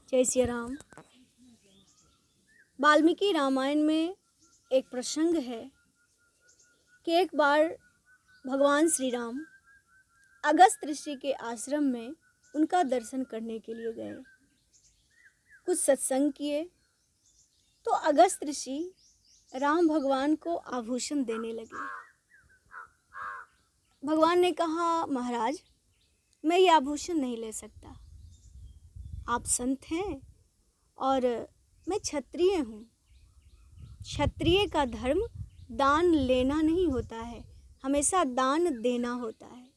जय श्री राम। वाल्मीकि रामायण में एक प्रसंग है कि एक बार भगवान श्री राम अगस्त ऋषि के आश्रम में उनका दर्शन करने के लिए गए। कुछ सत्संग किए तो अगस्त ऋषि राम भगवान को आभूषण देने लगे। भगवान ने कहा, महाराज मैं ये आभूषण नहीं ले सकता, आप संत हैं और मैं क्षत्रिय हूँ। क्षत्रिय का धर्म दान लेना नहीं होता है, हमेशा दान देना होता है,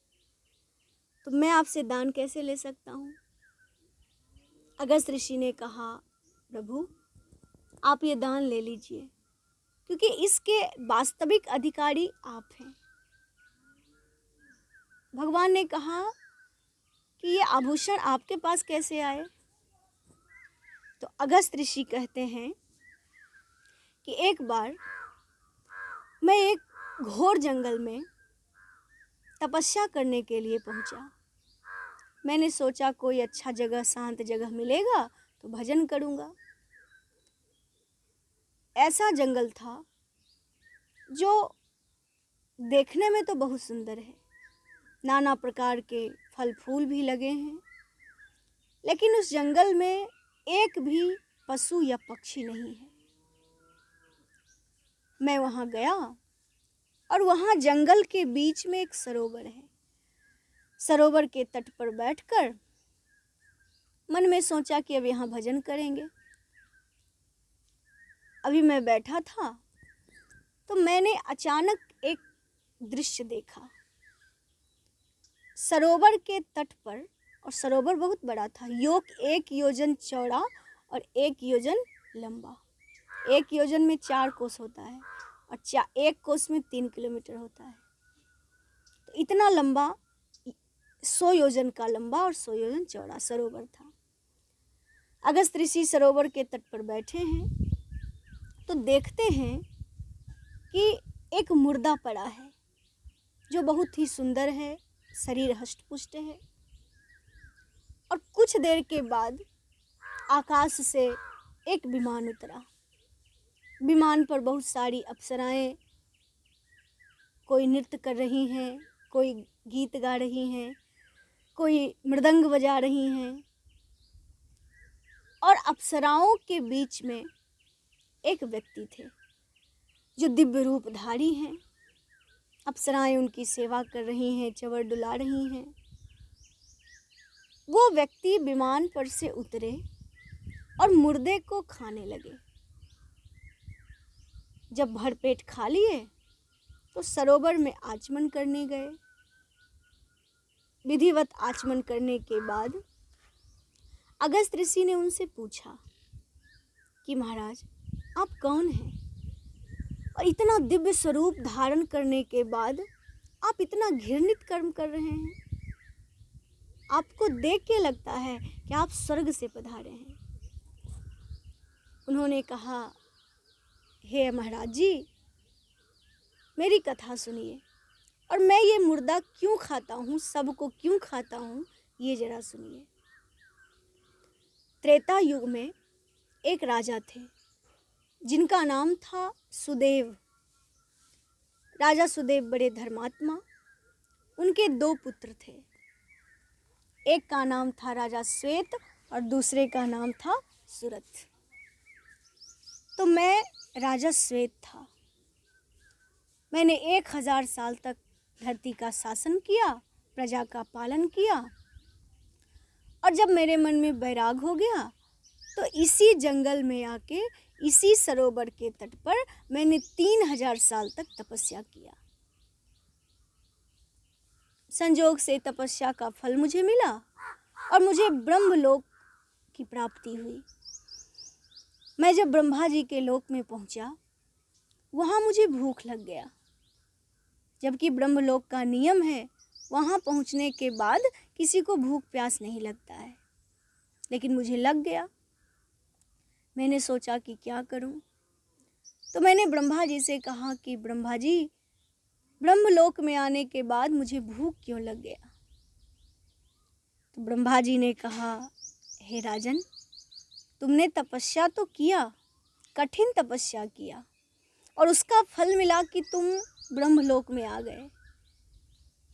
तो मैं आपसे दान कैसे ले सकता हूँ। अगस्त ऋषि ने कहा, प्रभु आप ये दान ले लीजिए, क्योंकि इसके वास्तविक अधिकारी आप हैं। भगवान ने कहा कि ये आभूषण आपके पास कैसे आए। तो अगस्त ऋषि कहते हैं कि एक बार मैं एक घोर जंगल में तपस्या करने के लिए पहुंचा। मैंने सोचा कोई अच्छा जगह, शांत जगह मिलेगा तो भजन करूंगा। ऐसा जंगल था जो देखने में तो बहुत सुंदर है, नाना प्रकार के फल फूल भी लगे हैं, लेकिन उस जंगल में एक भी पशु या पक्षी नहीं है। मैं वहाँ गया और वहाँ जंगल के बीच में एक सरोवर है। सरोवर के तट पर बैठकर मन में सोचा कि अब यहाँ भजन करेंगे। अभी मैं बैठा था तो मैंने अचानक एक दृश्य देखा। सरोवर के तट पर, और सरोवर बहुत बड़ा था, 1 योजन चौड़ा और 1 योजन लंबा। 1 योजन में 4 कोस होता है और 1 कोस में 3 किलोमीटर होता है। तो इतना लंबा, 100 योजन का लंबा और 100 योजन चौड़ा सरोवर था। अगस्त ऋषि सरोवर के तट पर बैठे हैं तो देखते हैं कि एक मुर्दा पड़ा है जो बहुत ही सुंदर है, शरीर हष्ट-पुष्ट है। और कुछ देर के बाद आकाश से एक विमान उतरा। विमान पर बहुत सारी अप्सराएं, कोई नृत्य कर रही हैं, कोई गीत गा रही हैं, कोई मृदंग बजा रही हैं, और अप्सराओं के बीच में एक व्यक्ति थे जो दिव्य रूपधारी हैं। अप्सराएं उनकी सेवा कर रही हैं, चवर डुला रही हैं। वो व्यक्ति विमान पर से उतरे और मुर्दे को खाने लगे। जब भरपेट खा लिए तो सरोवर में आचमन करने गए। विधिवत आचमन करने के बाद अगस्त ऋषि ने उनसे पूछा कि महाराज आप कौन हैं, और इतना दिव्य स्वरूप धारण करने के बाद आप इतना घृणित कर्म कर रहे हैं। आपको देख के लगता है कि आप स्वर्ग से पधारे हैं। उन्होंने कहा, हे महाराज जी मेरी कथा सुनिए, और मैं ये मुर्दा क्यों खाता हूँ, सबको क्यों खाता हूँ, ये जरा सुनिए। त्रेता युग में एक राजा थे जिनका नाम था सुदेव। राजा सुदेव बड़े धर्मात्मा। उनके 2 पुत्र थे, एक का नाम था राजा श्वेत और दूसरे का नाम था सुरथ। तो मैं राजा श्वेत था। मैंने 1000 साल तक धरती का शासन किया, प्रजा का पालन किया, और जब मेरे मन में वैराग हो गया तो इसी जंगल में आके, इसी सरोवर के तट पर मैंने 3000 साल तक तपस्या किया। संजोग से तपस्या का फल मुझे मिला और मुझे ब्रह्मलोक की प्राप्ति हुई। मैं जब ब्रह्मा जी के लोक में पहुंचा, वहाँ मुझे भूख लग गया, जबकि ब्रह्मलोक का नियम है वहाँ पहुँचने के बाद किसी को भूख प्यास नहीं लगता है, लेकिन मुझे लग गया। मैंने सोचा कि क्या करूं, तो मैंने ब्रह्मा जी से कहा कि ब्रह्मा जी ब्रह्मलोक में आने के बाद मुझे भूख क्यों लग गया। तो ब्रह्मा जी ने कहा, हे राजन तुमने तपस्या तो किया, कठिन तपस्या किया, और उसका फल मिला कि तुम ब्रह्मलोक में आ गए।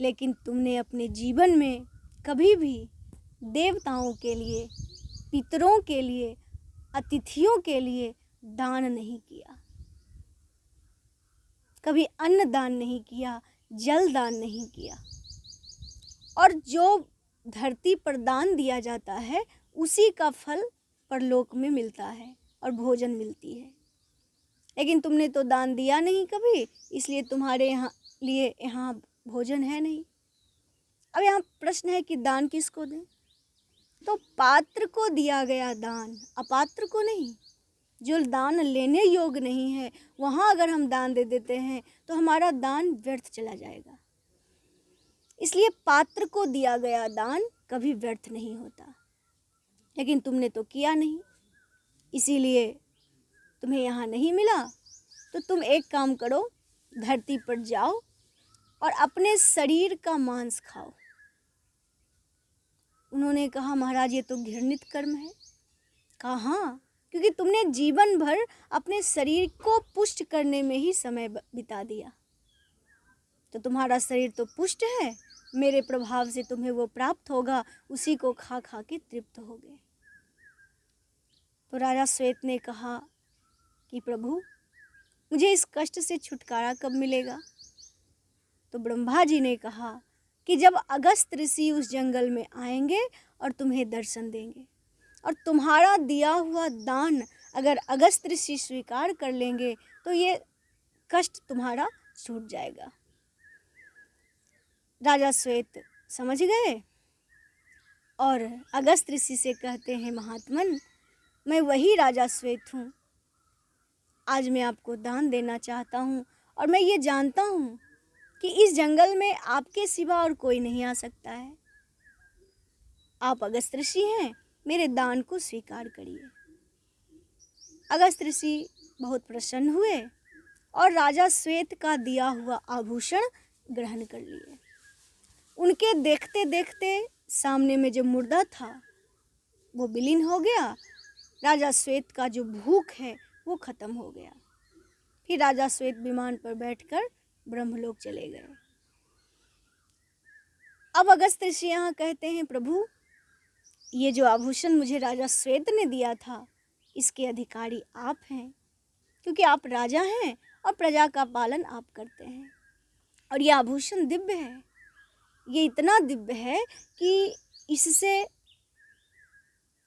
लेकिन तुमने अपने जीवन में कभी भी देवताओं के लिए, पितरों के लिए, अतिथियों के लिए दान नहीं किया। कभी अन्न दान नहीं किया, जल दान नहीं किया। और जो धरती पर दान दिया जाता है उसी का फल परलोक में मिलता है और भोजन मिलती है। लेकिन तुमने तो दान दिया नहीं कभी, इसलिए तुम्हारे यहाँ भोजन है नहीं। अब यहाँ प्रश्न है कि दान किसको दें? तो पात्र को दिया गया दान, अपात्र को नहीं। जो दान लेने योग्य नहीं है वहाँ अगर हम दान दे देते हैं तो हमारा दान व्यर्थ चला जाएगा। इसलिए पात्र को दिया गया दान कभी व्यर्थ नहीं होता। लेकिन तुमने तो किया नहीं, इसीलिए तुम्हें यहाँ नहीं मिला। तो तुम एक काम करो, धरती पर जाओ और अपने शरीर का मांस खाओ। उन्होंने कहा महाराज ये तो घृणित कर्म है। कहा हाँ, क्योंकि तुमने जीवन भर अपने शरीर को पुष्ट करने में ही समय बिता दिया। तो तुम्हारा शरीर तो पुष्ट है, मेरे प्रभाव से तुम्हें वो प्राप्त होगा, उसी को खा खा के तृप्त होगे। तो राजा श्वेत ने कहा कि प्रभु मुझे इस कष्ट से छुटकारा कब मिलेगा? तो ब्रह्मा जी ने कहा कि जब अगस्त ऋषि उस जंगल में आएंगे और तुम्हें दर्शन देंगे, और तुम्हारा दिया हुआ दान अगर अगस्त ऋषि स्वीकार कर लेंगे तो ये कष्ट तुम्हारा छूट जाएगा। राजा श्वेत समझ गए और अगस्त ऋषि से कहते हैं महात्मन, मैं वही राजा श्वेत हूँ, आज मैं आपको दान देना चाहता हूँ और मैं ये जानता हूँ कि इस जंगल में आपके सिवा और कोई नहीं आ सकता है। आप अगस्त ऋषि हैं, मेरे दान को स्वीकार करिए। अगस्त ऋषि बहुत प्रसन्न हुए और राजा श्वेत का दिया हुआ आभूषण ग्रहण कर लिए। उनके देखते देखते सामने में जो मुर्दा था वो विलीन हो गया। राजा श्वेत का जो भूख है वो खत्म हो गया। फिर राजा श्वेत विमान पर बैठकर ब्रह्मलोक चले गए। अब अगस्त ऋषि यहाँ कहते हैं प्रभु ये जो आभूषण मुझे राजा श्वेत ने दिया था इसके अधिकारी आप हैं, क्योंकि आप राजा हैं और प्रजा का पालन आप करते हैं। और ये आभूषण दिव्य है, ये इतना दिव्य है कि इससे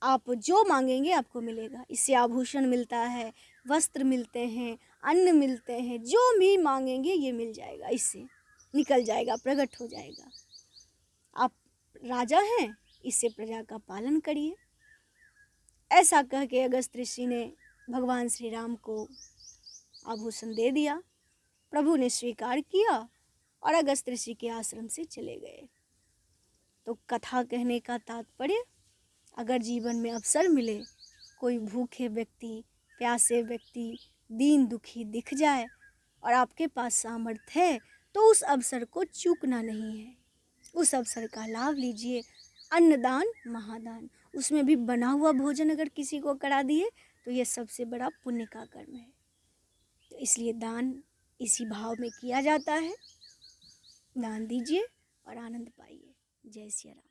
आप जो मांगेंगे आपको मिलेगा। इससे आभूषण मिलता है, वस्त्र मिलते हैं, अन्न मिलते हैं, जो भी मांगेंगे ये मिल जाएगा, इससे निकल जाएगा, प्रकट हो जाएगा। आप राजा हैं, इससे प्रजा का पालन करिए। ऐसा कह के अगस्त ऋषि ने भगवान श्री राम को आभूषण दे दिया। प्रभु ने स्वीकार किया और अगस्त ऋषि के आश्रम से चले गए। तो कथा कहने का तात्पर्य, अगर जीवन में अवसर मिले, कोई भूखे व्यक्ति, प्यासे व्यक्ति, दीन दुखी दिख जाए और आपके पास सामर्थ्य है तो उस अवसर को चूकना नहीं है, उस अवसर का लाभ लीजिए। अन्नदान महादान, उसमें भी बना हुआ भोजन अगर किसी को करा दिए तो ये सबसे बड़ा पुण्य का कर्म है। तो इसलिए दान इसी भाव में किया जाता है। दान दीजिए और आनंद पाइए। जय सिया राम।